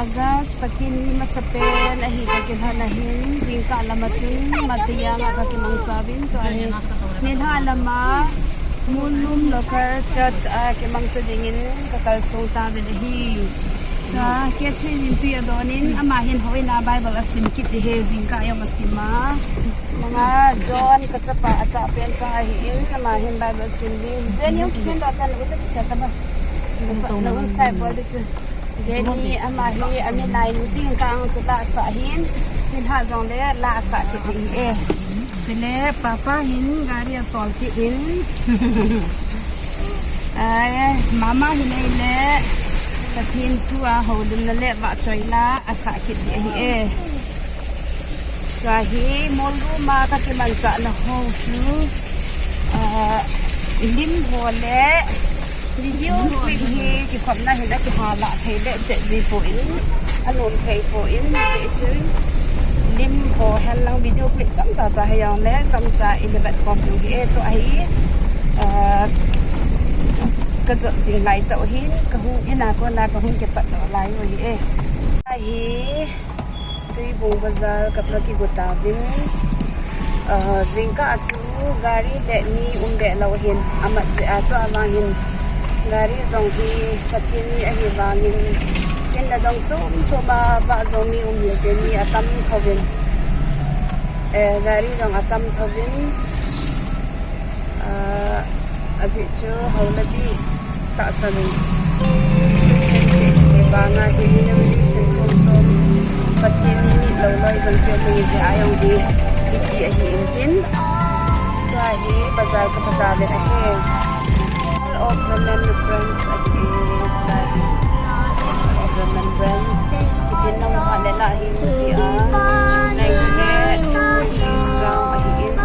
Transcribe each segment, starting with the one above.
Agas patini masapen ahi kakilhanahin zingka alamachun matiyang kakimang sabin to ahi nilha alama Mollum local church kimang sadingin kakalsong tabin ahi ta ketrin intu adonin amahin hoy na Bible asim kit he zingka ayo masima mga John kachapa ata pen ka ahi amahin Bible asim din zen yung kikin datan utak kita ba nung sai bol itu jadi amahi amin lain uting kang suta sahin nilha jong le la sa ti chile papa hin gari tol ti in ay mama hin le pathin thua hodum na le ba choila asa ki hi jahi molru ma ka ki mansa na ho chu lim hole review quick hi ki phapna hi da ki hala thei le se ji po in alon thei po in se chu lim ho han lang video clip cham cha cha hayang le cham cha in the com hi to ai ka zo sing lai to hi ka hu ina ko na ka hun ke pat lai hi hi tui bu bazar kapla ki gota bin zingka achu gari le ni umbe law hin amat se ato amangin gari zong hi pathini ahi wangin ken la dong chu ba ba zong mi umil te ni atam thovin gari zong atam thovin azi chu holabi ta sami sen se e banga hi ni sen chom pathini ni lo loi zong ke ni je ayong di iti ahi intin to ahi bazar ka pata le ahi of remembrance is of remembrance Kimannao halela hin siya like that is down again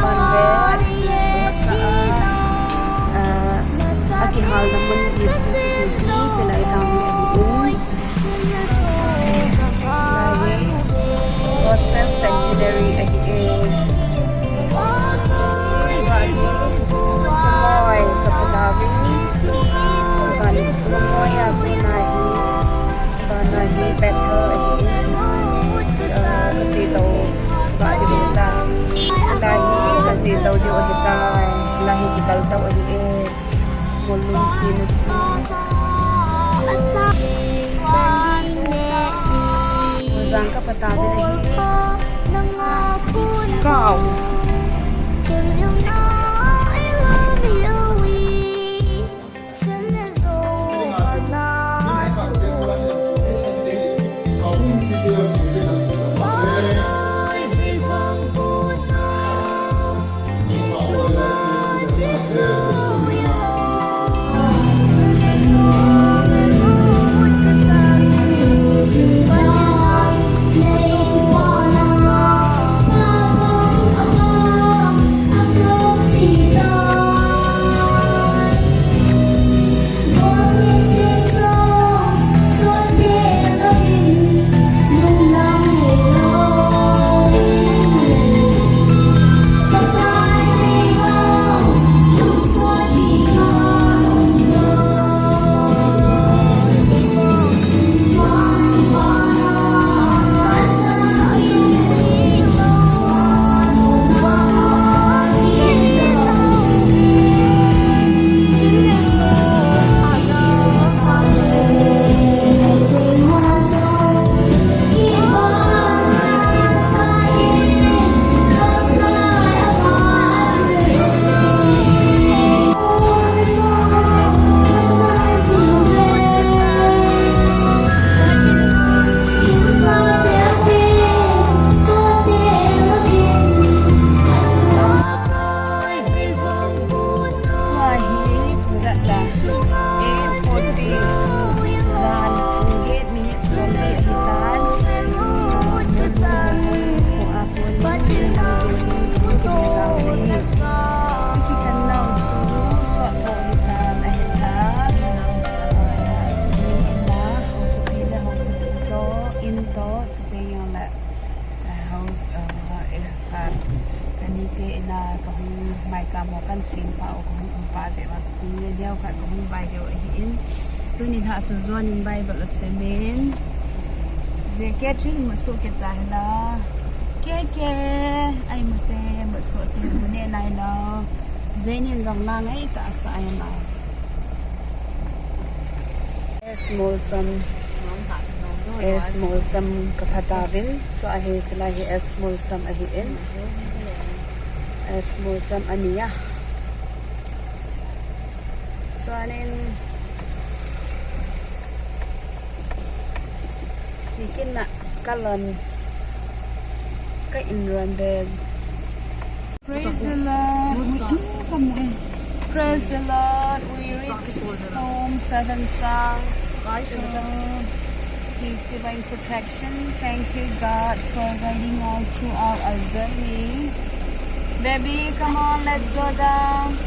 convert sa akihal naman is to jela itang again gospel centenary again si tàu di kita lahi kita tàu di Mollum sini Muzang ka patabi kau kanite na kahung mai chamo kan sim pa o kahung pa je was tu ne dia ka kahung bai deu in tu ni ha chu zon in Bible semen je ke trin mu so ke ta la ke ai mu te mu so te mu ne nai la zenin zang la ngai ta sa ai na small cham kaphatavil to a he chila hi small cham a hi en small cham ania so anin bikin na kalan ka inran bed. Praise the Lord. Praise the Lord. We reach home 7 song. His divine protection. Thank you, God, for guiding us throughout our journey. Baby, come on, let's go down.